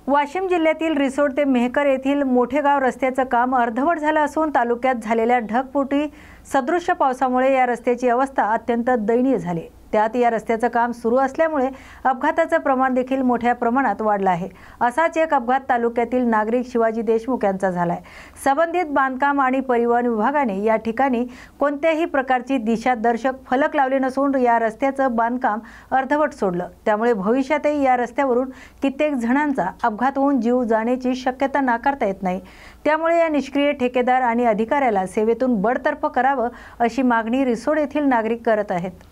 वाशिम जिल्ह्यातील रिसोड ते मेहकर येथील मोठेगाव रस्त्याचं काम अर्धवट झालं असून तालुक्यात झालेल्या ढगफुटी सदृश्य पावसामुळे या रस्त्याची अवस्था अत्यंत दयनीय झाली। त्यात या रस्त्याचं काम सुरू असल्यामुळे अपघाताचं प्रमाण देखील मोठ्या प्रमाणात वाढलं आहे। असाच एक अपघात तालुक्यातील नागरिक शिवाजी देशमुख यांचा झालाय। संबंधित बांधकाम आणि परिवहन विभागाने या ठिकाणी कोणत्याही प्रकारची दिशादर्शक फलक लावले नसून या रस्त्याचं बांधकाम अर्धवट सोडलं। त्यामुळे भविष्यातही या रस्त्यावरून कित्येक जणांचा अपघात होऊन जीव जाण्याची शक्यता नाकारता येत नाही। त्यामुळे या निष्क्रिय ठेकेदार आणि अधिकाऱ्याला सेवेतून बडतर्फ करावं अशी मागणी रिसोड येथील नागरिक करत आहेत।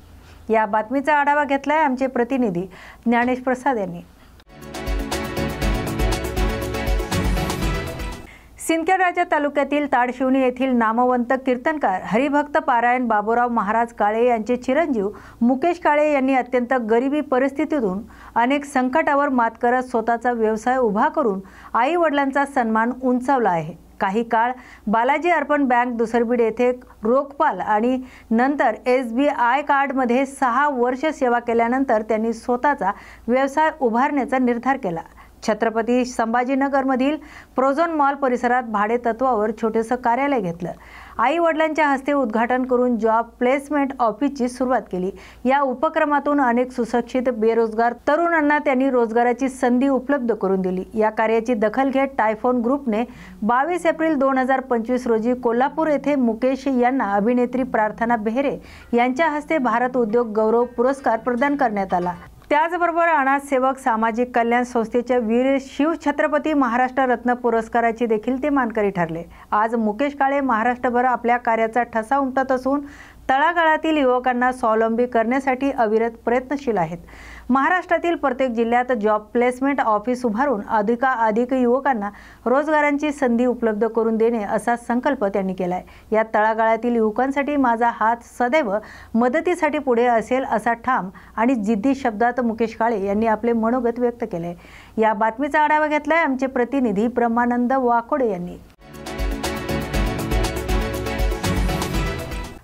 या बातमीचा आढावा घेतलाय आमचे प्रतिनिधी ज्ञानेश प्रसाद यांनी। सिंदखेड तालुक्यातील ताडशिवणी येथील नामवंत कीर्तनकार हरिभक्त पारायण बाबूराव महाराज काळे यांचे चिरंजीव मुकेश काळे यांनी अत्यंत गरिबी परिस्थितीतून अनेक संकटावर मात करत स्वतःचा व्यवसाय उभा करून आई वडिलांचा सन्मान उंचावला आहे। काही काळ बालाजी अर्पण बँक दुसरबीड येथे रोखपाल आणि नंतर SBI कार्डमध्ये 6 वर्ष सेवा केल्यानंतर त्यांनी स्वतःचा व्यवसाय उभारण्याचा निर्धार केला। छत्रपती संभाजीनगरमधील प्रोझोन मॉल परिसरात भाडे तत्वावर छोटेसे कार्यालय घेतलं। आई वडिलांच्या हस्ते उद्घाटन करून जॉब प्लेसमेंट ऑफिसची सुरुवात केली। या उपक्रमातून अनेक सुशिक्षित बेरोजगार तरुणांना त्यांनी रोजगाराची संधी उपलब्ध करून दिली। या कार्याची दखल घेत टायफोन ग्रुपने 22 एप्रिल 2025 रोजी कोल्हापूर येथे मुकेश यांना अभिनेत्री प्रार्थना बेहरे यांच्या हस्ते भारत उद्योग गौरव पुरस्कार प्रदान करण्यात आला। त्याचबरोबर अनाथ सेवक सामाजिक कल्याण संस्थेच्या वीर शिव छत्रपती महाराष्ट्र रत्न पुरस्काराची देखील ते मानकरी ठरले। आज मुकेश काळे महाराष्ट्रभर आपल्या कार्याचा ठसा उमटत असून तळागाळातील युवकांना स्वावलंबी करण्यासाठी अविरत प्रयत्नशील आहेत। महाराष्ट्रातील प्रत्येक जिल्ह्यात जॉब प्लेसमेंट ऑफिस उभारून अधिकाधिक युवकांना रोजगारांची संधी उपलब्ध करून देणे असा संकल्प त्यांनी केलाय। या तळागाळातील युवकांसाठी माझा हात सदैव मदतीसाठी पुढे असेल असा ठाम आणि जिद्दी शब्दात मुकेश काळे यांनी आपले मनोगत व्यक्त केले। या बातमीचा आढावा घेतलाय आमचे प्रतिनिधी ब्रह्मानंद वाकोडे यांनी।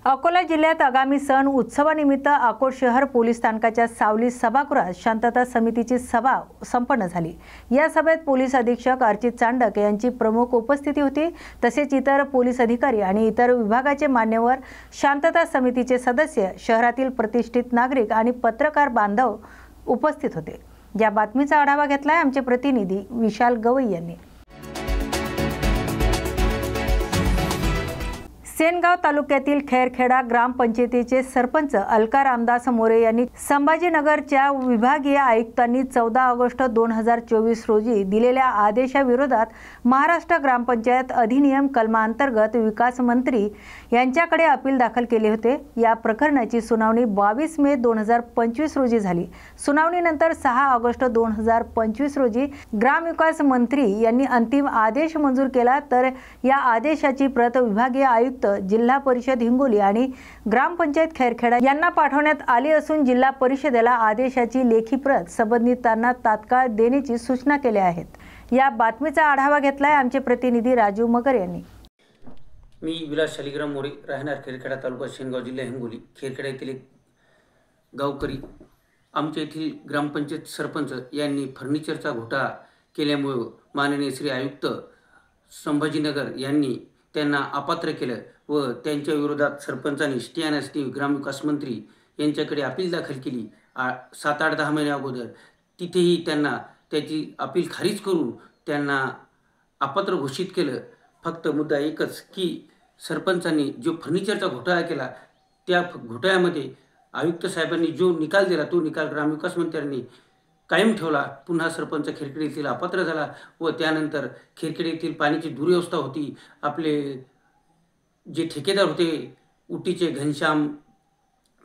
अकोला जिल्ह्यात आगामी सण उत्सवानिमित्त अकोट शहर पोलीस स्थानकाच्या सावली सभागृहात शांतता समितीची सभा संपन्न झाली। या सभेत पोलीस अधीक्षक अर्चित चांडक यांची प्रमुख उपस्थिती होती। तसेच इतर पोलीस अधिकारी आणि इतर विभागाचे मान्यवर, शांतता समितीचे सदस्य, शहरातील प्रतिष्ठित नागरिक आणि पत्रकार बांधव उपस्थित होते। या बातमीचा आढावा घेतलाय आमचे प्रतिनिधी विशाल गवई यांनी। सेनगाव तालुक्यातील खैरखेडा ग्रामपंचायतीचे सरपंच अलका रामदास मोरे यांनी संभाजीनगरच्या विभागीय आयुक्तांनी 14 ऑगस्ट 2024 रोजी दिलेल्या आदेशाविरोधात महाराष्ट्र ग्रामपंचायत अधिनियम कलमांतर्गत विकास मंत्री यांच्याकडे अपील दाखल केले होते। या प्रकरणाची सुनावणी 22 मे 2025 रोजी झाली। सुनावणीनंतर 6 ऑगस्ट 2025 रोजी ग्रामविकास मंत्री यांनी अंतिम आदेश मंजूर केला। तर या आदेशाची प्रत विभागीय आयुक्त, जिल्हा परिषद हिंगोली आणि ग्रामपंचायत खैरखेडा यांना पाठवण्यात आली असून जिल्हा परिषदेला आदेशाची लेखी प्रत संबंधितांना तात्काळ देण्याची सूचना केल्या आहेत। या बातमीचा आढावा घेतलाय आमचे प्रतिनिधी राजू मगर यांनी। मी विलास शालिग्राम मोरे, राहणार खैरखेडा तालुका, सेनगाव जिल्हा हिंगोली। खैरखेडा येथील एक गावकरी आमच्या येथील ग्रामपंचायत सरपंच यांनी फर्निचरचा घोटाळा केल्यामुळे माननीय श्री आयुक्त संभाजीनगर यांनी त्यांना अपात्र केलं व त्यांच्या विरोधात सरपंचांनी स्टे अँड एसटी ग्रामविकास मंत्री यांच्याकडे अपील दाखल केली। 7-8-10 महिन्या अगोदर तिथेही त्यांना त्याची अपील खारिज करून त्यांना अपात्र घोषित केलं। फक्त मुद्दा एकच की सरपंचांनी जो फर्निचरचा घोटाळा केला त्या घोटाळ्यामध्ये आयुक्त साहेबांनी जो निकाल दिला तो निकाल ग्रामविकास मंत्र्यांनी कायम ठेवला। पुन्हा सरपंच खैरखेडा येथील अपात्र झाला व त्यानंतर खैरखेडा येथील पाण्याची दुर्व्यवस्था होती। आपले जे ठेकेदार होते उटीचे घनश्याम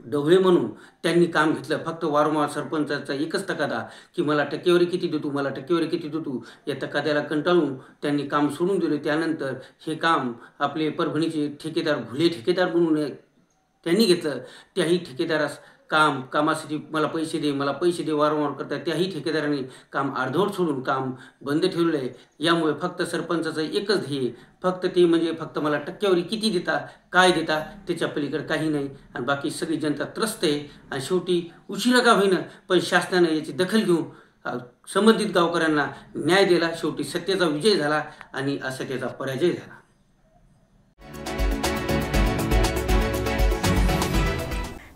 ढवळे म्हणून त्यांनी काम घेतलं। फक्त वारंवार सरपंचाचा एकच तकादा की मला टक्केवारी किती देतो, मला टक्केवारी किती देतो, या तकाद्याला कंटाळून त्यांनी काम सोडून दिले। त्यानंतर हे काम आपले परभणीचे ठेकेदार घुले ठेकेदार म्हणून त्यांनी घेतलं। त्याही ठेकेदारास कामासाठी मला पैसे दे वारंवार करतात त्याही ठेकेदारांनी काम अर्धवट सोडून काम बंद ठेवले आहे। यामुळे फक्त सरपंचाचं एकच ध्येय फक्त ते म्हणजे फक्त मला टक्केवारी किती देता, काय देता, त्याच्या पलीकडे काही नाही आणि बाकी सगळी जनता त्रस्त आहे। आणि शेवटी उशिरा का होईना पण शासनाने याची दखल घेऊन संबंधित गावकऱ्यांना न्याय दिला. शेवटी सत्याचा विजय झाला आणि असत्याचा पराजय झाला.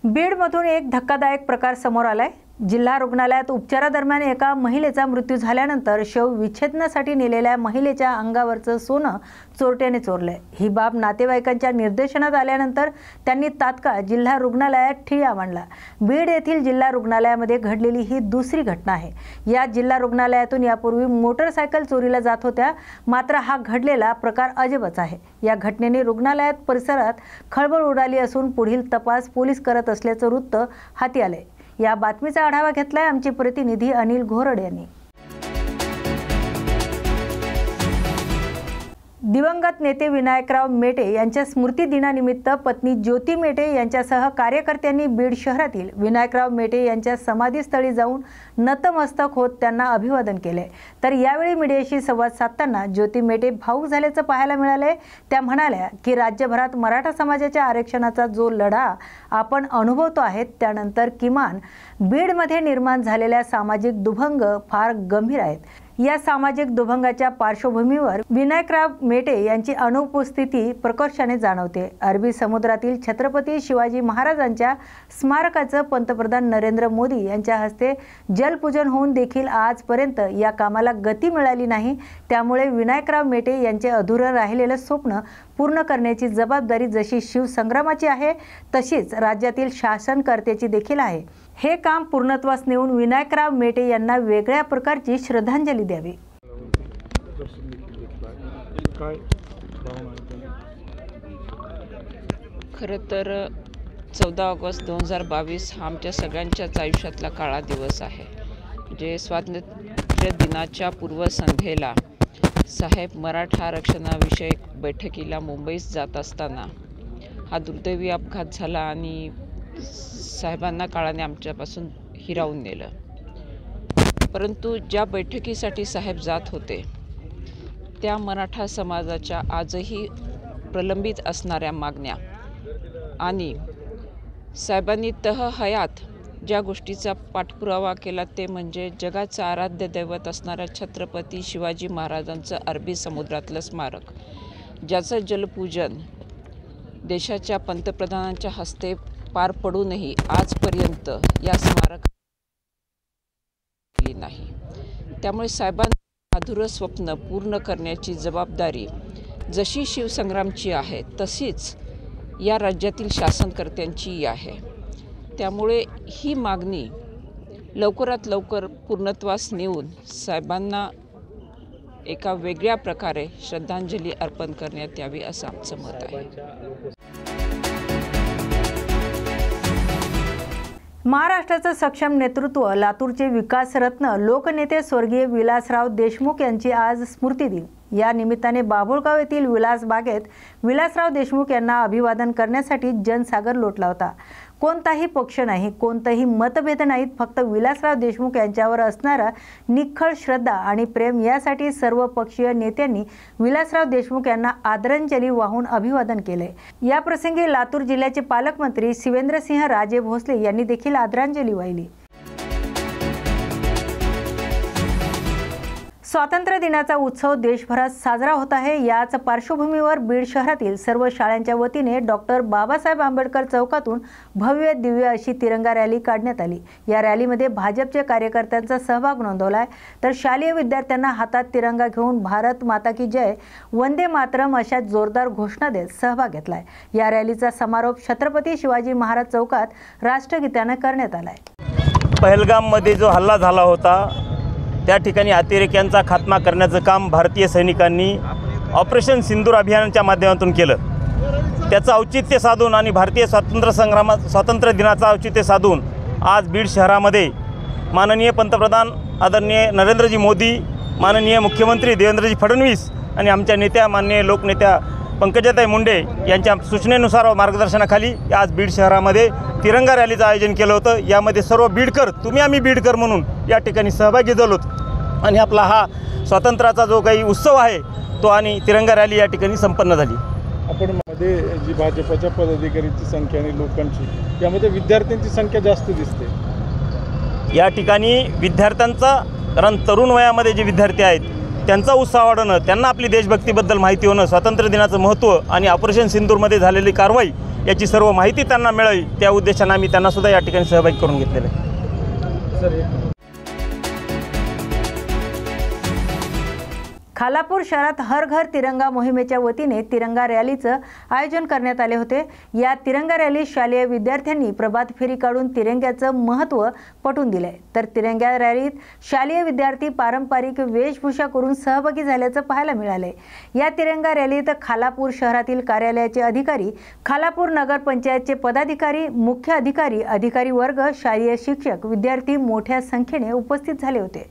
बीडमधून एक धक्कादायक प्रकार समोर आलाय. जिल्हा रुग्णालयात उपचारादरम्यान एका महिलेचा मृत्यू झाल्यानंतर शव विच्छेदनासाठी नेलेल्या महिलेच्या अंगावरचं सोनं चोरट्याने चोरलंय. ही बाब नातेवाईकांच्या निर्देशनात आल्यानंतर त्यांनी तात्काळ जिल्हा रुग्णालयात ठिय्या मांडला. बीड येथील जिल्हा रुग्णालयामध्ये घडलेली ही दुसरी घटना आहे. या जिल्हा रुग्णालयातून यापूर्वी मोटरसायकल चोरीला जात होत्या, मात्र हा घडलेला प्रकार अजबच आहे. या घटनेने रुग्णालयात परिसरात खळबळ उडाली असून पुढील तपास पोलीस करत असल्याचं वृत्त हाती आलंय. या बातमीचा आढावा घेतलाय आमचे प्रतिनिधी अनिल घोरड यांनी. दिवंगत नेते विनायकराव मेटे यांच्या स्मृती दिनानिमित्त पत्नी ज्योती मेटे यांच्यासह कार्यकर्त्यांनी बीड शहरातील विनायकराव मेटे यांच्या समाधीस्थळी जाऊन नतमस्तक होत त्यांना अभिवादन केले. तर यावेळी मीडियाशी संवाद साधताना ज्योती मेटे भावूक झाल्याचं पाहायला मिळाले. त्या म्हणाल्या की राज्यभरात मराठा समाजाच्या आरक्षणाचा जो लढा आपण अनुभवतो आहे, त्यानंतर किमान बीडमध्ये निर्माण झालेल्या सामाजिक दुभंग फार गंभीर आहेत. या सामाजिक दुभंगाच्या पार्श्वभूमीवर विनायकराव मेटे यांची अनुपस्थिती प्रकर्षाने जाणवते. अरबी समुद्रातील छत्रपती शिवाजी महाराजांच्या स्मारकाचं पंतप्रधान नरेंद्र मोदी यांच्या हस्ते जलपूजन होऊन देखील आजपर्यंत या कामाला गती मिळाली नाही. त्यामुळे विनायकराव मेटे यांचे अधुरं राहिलेलं स्वप्न पूर्ण करण्याची जबाबदारी जशी शिवसंग्रामाची आहे, तशीच राज्यातील शासनकर्त्याची देखील आहे. हे काम पूर्णत्वास नेऊन विनायकराव मेटे यांना वेगळ्या प्रकारची श्रद्धांजली द्यावी. खरं तर 14 ऑगस्ट 2022 हा आमच्या सगळ्यांच्याच आयुष्यातला काळा दिवस आहे. जे स्वातंत्र्य दिनाच्या पूर्वसंध्येला साहेब मराठा आरक्षणाविषयक बैठकीला मुंबईस जात असताना हा दुर्दैवी अपघात झाला आणि साहेबांना काळाने आमच्यापासून हिरावून नेलं. परंतु ज्या बैठकीसाठी साहेब जात होते त्या मराठा समाजाच्या आजही प्रलंबित असणाऱ्या मागण्या आणि साहेबांनी हयात ज्या गोष्टीचा पाठपुरावा केला ते म्हणजे जगाचं आराध्य दैवत असणाऱ्या छत्रपती शिवाजी महाराजांचं अरबी समुद्रातलं स्मारक, ज्याचं जलपूजन देशाच्या पंतप्रधानांच्या हस्ते पार पडूनही आजपर्यंत या स्मारक नाही. त्यामुळे साहेबांचं अधुरं स्वप्न पूर्ण करण्याची जबाबदारी जशी शिवसंग्रामची आहे तशीच या राज्यातील शासनकर्त्यांचीही आहे. त्यामुळे ही मागणी लवकरात लवकर पूर्णत्वास नेऊन साहेबांना एका वेगळ्या प्रकारे श्रद्धांजली अर्पण करण्यात यावी असं आमचं मत आहे. महाराष्ट्राचं सक्षम नेतृत्व, लातूरचे विकासरत्न लोकनेते स्वर्गीय विलासराव देशमुख यांची आज स्मृती दिन. या निमित्ताने बाभुळगाव येथील विलास बागेत विलासराव देशमुख यांना अभिवादन करण्यासाठी जनसागर लोटला होता. कोणताही पक्ष नाही, कोणतेही मतभेद नाहीत, फक्त विलासराव देशमुख यांच्यावर असणारा निखळ श्रद्धा आणि प्रेम यासाठी सर्व पक्षीय नेत्यांनी विलासराव देशमुख यांना आदरांजली वाहून अभिवादन केले. या प्रसंगी लातूर जिल्ह्याचे पालकमंत्री शिवेंद्रसिंह राजे भोसले यांनी देखील आदरांजली वाहिली. स्वातंत्र्य दिनाचा उत्सव देशभरात साजरा होत आहे. याच पार्श्वभूमीवर बीड शहरातील सर्व शाळांच्या वतीने डॉक्टर बाबासाहेब आंबेडकर चौकातून भव्य दिव्य अशी तिरंगा रॅली काढण्यात आली. या रॅलीमध्ये भाजपच्या कार्यकर्त्यांचा सहभाग नोंदवलाय. तर शालेय विद्यार्थ्यांना हातात तिरंगा घेऊन भारत माता की जय, वंदे मातरम अशा जोरदार घोषणा देत सहभाग घेतलाय. या रॅलीचा समारोप छत्रपती शिवाजी महाराज चौकात राष्ट्रगीताने करण्यात आलाय. पहलगाममध्ये जो हल्ला झाला होता त्या ठिकाणी अतिरेक्यांचा खात्मा करण्याचं काम भारतीय सैनिकांनी ऑपरेशन सिंदूर अभियानाच्या माध्यमातून केलं. त्याचं औचित्य साधून आणि भारतीय स्वातंत्र्य दिनाचं औचित्य साधून आज बीड शहरामध्ये माननीय पंतप्रधान आदरणीय नरेंद्रजी मोदी, माननीय मुख्यमंत्री देवेंद्रजी फडणवीस आणि आमच्या नेत्या माननीय लोकनेत्या पंकजाताई मुंडे यांच्या सूचनेनुसार व मार्गदर्शनाखाली आज बीड शहरामध्ये तिरंगा रॅलीचं आयोजन केलं होतं. यामध्ये सर्व बीडकर, तुम्ही आम्ही बीडकर म्हणून या ठिकाणी सहभागी झालो आणि आपला हा स्वातंत्र्याचा जो काही उत्सव आहे तो आणि तिरंगा रॅली या ठिकाणी संपन्न झाली. आपण मध्ये जी भाजपच्या पदाधिकाऱ्यांची संख्या आणि लोकांची, यामध्ये विद्यार्थ्यांची संख्या जास्त दिसते. या ठिकाणी विद्यार्थ्यांचा कारण तरुण वयामध्ये जे विद्यार्थी आहेत त्यांचा उत्साह वाढवणं, त्यांना आपली देशभक्तीबद्दल माहिती होणं, स्वातंत्र्य दिनाचं महत्त्व आणि ऑपरेशन सिंदूरमध्ये झालेली कारवाई याची सर्व माहिती त्यांना मिळावी, त्या उद्देशाने आम्ही त्यांनासुद्धा या ठिकाणी सहभागी करून घेतलेलं आहे. सर खालापूर शहरात हर घर तिरंगा मोहिमेच्या वतीने तिरंगा रॅलीचं आयोजन करण्यात आले होते. या तिरंगा रॅलीत शालेय विद्यार्थ्यांनी प्रभात फेरी काढून तिरंग्याचं महत्त्व पटवून दिलंय. तर तिरंगा रॅलीत शालेय विद्यार्थी पारंपरिक वेशभूषा करून सहभागी झाल्याचं पाहायला मिळालंय. या तिरंगा रॅलीत खालापूर शहरातील कार्यालयाचे अधिकारी, खालापूर नगरपंचायतचे पदाधिकारी, मुख्य अधिकारी, अधिकारी वर्ग, शालेय शिक्षक, विद्यार्थी मोठ्या संख्येने उपस्थित झाले होते.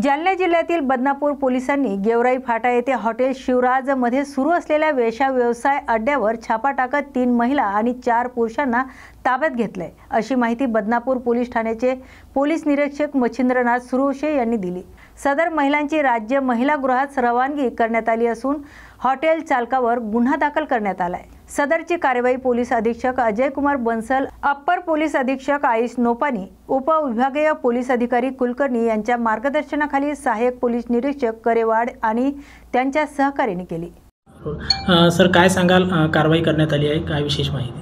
जालना जिल्ह्यातील बदनापूर पोलिसांनी गेवराई फाटा येथे हॉटेल शिवराज मध्ये सुरू असलेल्या वेश्या व्यवसाय अड्ड्यावर छापा टाकत 3 महिला आणि 4 पुरुषांना ताब्यात घेतलंय, अशी माहिती बदनापूर पोलीस ठाण्याचे पोलीस निरीक्षक मच्छिंद्रनाथ सुरोशे यांनी दिली. सदर महिलांची राज्य महिला गृहात रवानगी करण्यात आली असून हॉटेल चालकावर गुन्हा दाखल करण्यात आलाय. सदरची कार्यवाही पोलीस अधीक्षक अजय कुमार बन्सल, अप्पर पोलीस अधीक्षक आयुष नोपानी, उपविभागीय पोलीस अधिकारी कुलकर्णी यांच्या मार्गदर्शनाखाली सहाय्यक पोलीस निरीक्षक करेवाड आणि त्यांच्या सहकार्याने केली. सर काय सांगाल, कारवाई करण्यात आली आहे, काय विशेष माहिती?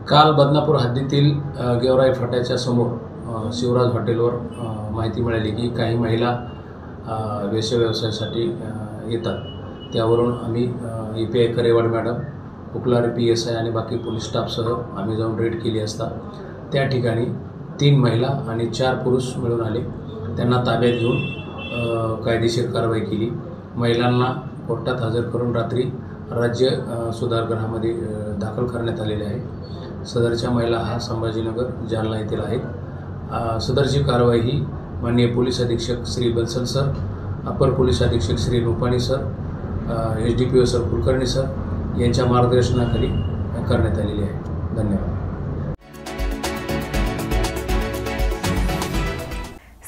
काल बदनापूर हद्दीतील गेवराई फाट्याच्या समोर शिवराज हॉटेलवर माहिती मिळाली की काही महिला वेश्या व्यवसायासाठी येतात. त्यावरून आम्ही EPI करेवाड मॅडम, उकलारे PSI आणि बाकी पोलीस स्टाफसह आम्ही जाऊन रेड केली असता त्या ठिकाणी 3 महिला आणि 4 पुरुष मिळून आले. त्यांना ताब्यात घेऊन कायदेशीर कारवाई केली. महिलांना कोर्टात हजर करून रात्री राज्य सुधारगृहामध्ये दाखल करण्यात आलेले आहे. सदरच्या महिला हा संभाजीनगर जालना येथील आहेत. सदरची कारवाई ही माननीय पोलीस अधीक्षक श्री बन्सल सर, अपर पोलीस अधीक्षक Shri Nopani sir, SDPO sir Kulkarni sir यांच्या मार्गदर्शनाखाली करण्यात आलेली आहे. धन्यवाद.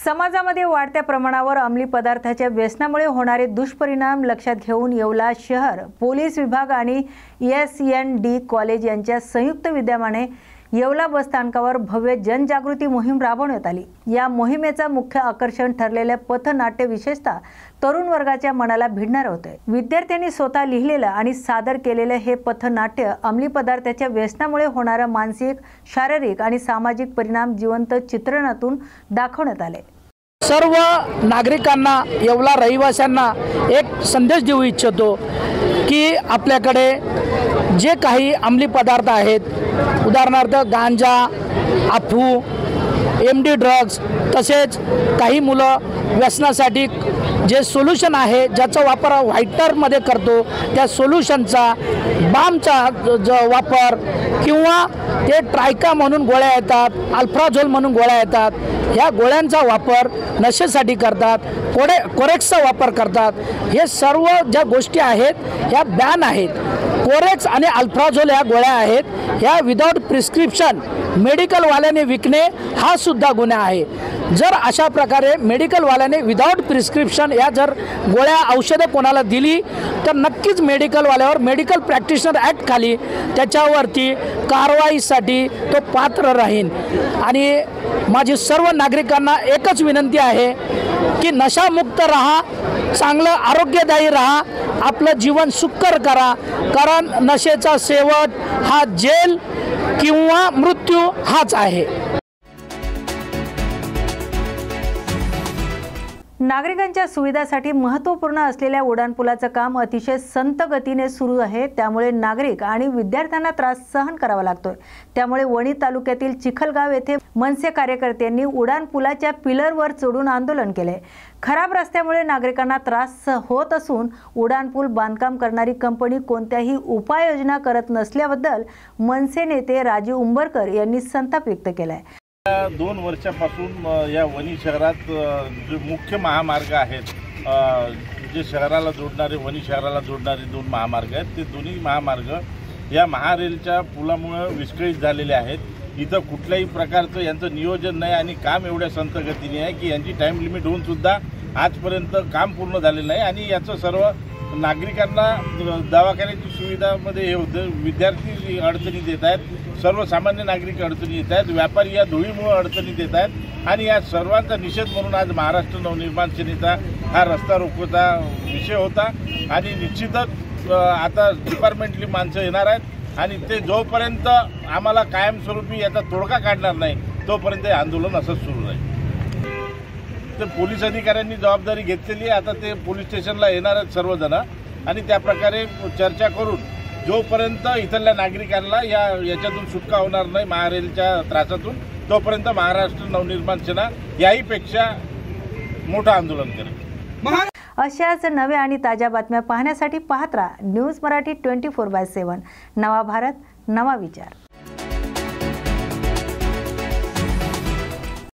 समाजामध्ये वाढत्या प्रमाणावर अंमली पदार्थाच्या व्यसनामुळे होणारे दुष्परिणाम लक्षात घेऊन येवला शहर पोलीस विभाग आणि SND कॉलेज यांच्या संयुक्त विद्यमाने येवला बस स्थानकावर भव्य जनजागृती मोहीम राबवण्यात आली. या मोहिमेचा मुख्य आकर्षण ठरलेले पथनाट्य विशेषतः तरुण वर्गाच्या मनाला भिडणार होते. विद्यार्थ्यांनी स्वतः लिहिलेलं आणि सादर केलेले हे पथनाट्य अंमली पदार्थाच्या व्यसनामुळे होणारा मानसिक, शारीरिक आणि सामाजिक परिणाम जिवंत चित्रणातून दाखवण्यात आले. सर्व नागरिकांना, येवला रहिवाशांना एक संदेश देऊ इच्छितो की आपल्याकडे जे काही अंमली पदार्थ आहेत, उदाहरणार्थ गांजा, अफू, MD ड्रग्ज, तसेच काही मुलं व्यसनासाठी जे सोल्युशन आहे ज्याचा वापर व्हायटरमध्ये करतो त्या सोल्युशनचा, बामचा वापर किंवा ते ट्रायका म्हणून गोळ्या येतात, अल्फ्राझोल म्हणून गोळ्या येतात, ह्या गोळ्यांचा वापर नशेसाठी करतात, कोरेक्सचा वापर करतात. हे सर्व ज्या गोष्टी आहेत ह्या बॅन आहेत. कोरेक्स आणि अल्फ्राझोल ह्या गोळ्या आहेत, ह्या विदाऊट प्रिस्क्रिप्शन मेडिकलवाल्याने विकणे हा सुद्धा गुन्हा आहे. जर अशा प्रकारे मेडिकलवाल्याने विदाऊट प्रिस्क्रिप्शन या जर गोळ्या औषधं कोणाला दिली तर नक्कीच मेडिकलवाल्यावर मेडिकल प्रॅक्टिशनर ॲक्ट खाली त्याच्यावरती कारवाईसाठी तो पात्र राहील. आणि माझी सर्व नागरिकांना एकच विनंती आहे की नशामुक्त राहा, चांगलं आरोग्यदायी राहा, आपलं जीवन सुकर करा, कारण नशेचा शेवट हा जेल किंवा मृत्यू हाच आहे. नागरिकांच्या सुविधासाठी महत्त्वपूर्ण असलेल्या उड्डाणपुलाचं काम अतिशय संत गतीने सुरू आहे. त्यामुळे नागरिक आणि विद्यार्थ्यांना त्रास सहन करावा लागतोय. त्यामुळे वणी तालुक्यातील चिखलगाव येथे मनसे कार्यकर्त्यांनी उड्डाणपुलाच्या पिलरवर चढून आंदोलन केले. खराब रस्त्यामुळे नागरिकांना त्रास होत असून उड्डाणपूल बांधकाम करणारी कंपनी कोणत्याही उपाययोजना करत नसल्याबद्दल मनसे नेते राजू उंबरकर यांनी संताप व्यक्त केलाय. 2 वर्षापासून या वणी शहरात जे मुख्य महामार्ग आहेत, जे शहराला जोडणारे, वणी शहराला जोडणारे 2 महामार्ग आहेत, ते दोन्ही महामार्ग या महारेलच्या पुलामुळे विस्कळीत झालेले आहेत. इथं कुठल्याही प्रकारचं यांचं नियोजन नाही आणि काम एवढ्या संत गतीने आहे की यांची टाईम लिमिट होऊन सुद्धा आजपर्यंत काम पूर्ण झालेलं नाही. आणि याचं सर्व नागरिकांना दवाखान्याची सुविधामध्ये हे होतं, विद्यार्थी अडचणी देत आहेत. सर्वसामान्य नागरिक अडचणी येत आहेत, व्यापारी या धुळीमुळे अडचणीत येत आहेत आणि या सर्वांचा निषेध म्हणून आज महाराष्ट्र नवनिर्माण सेनेचा हा रस्ता रोकोचा विषय होता आणि निश्चितच आता डिपार्टमेंटली माणसं येणार आहेत आणि ते जोपर्यंत आम्हाला कायमस्वरूपी याचा तोडगा काढणार नाही तोपर्यंत हे आंदोलन असंच सुरू राहील. ते पोलीस अधिकाऱ्यांनी जबाबदारी घेतलेली आहे. आता ते पोलीस स्टेशनला येणार आहेत सर्वजण आणि त्या प्रकारे चर्चा करून जोपर्यंत इथल्या नागरिकांना याच्यातून सुटका होणार नाही महारेलच्या त्रासातून तोपर्यंत महाराष्ट्र नवनिर्माण सेना याहीपेक्षा मोठं आंदोलन करेल. अशाच नव्या आणि ताज्या बातम्या पाहण्यासाठी पाहत राहा न्यूज मराठी 24/7. नवा भारत नवा विचार.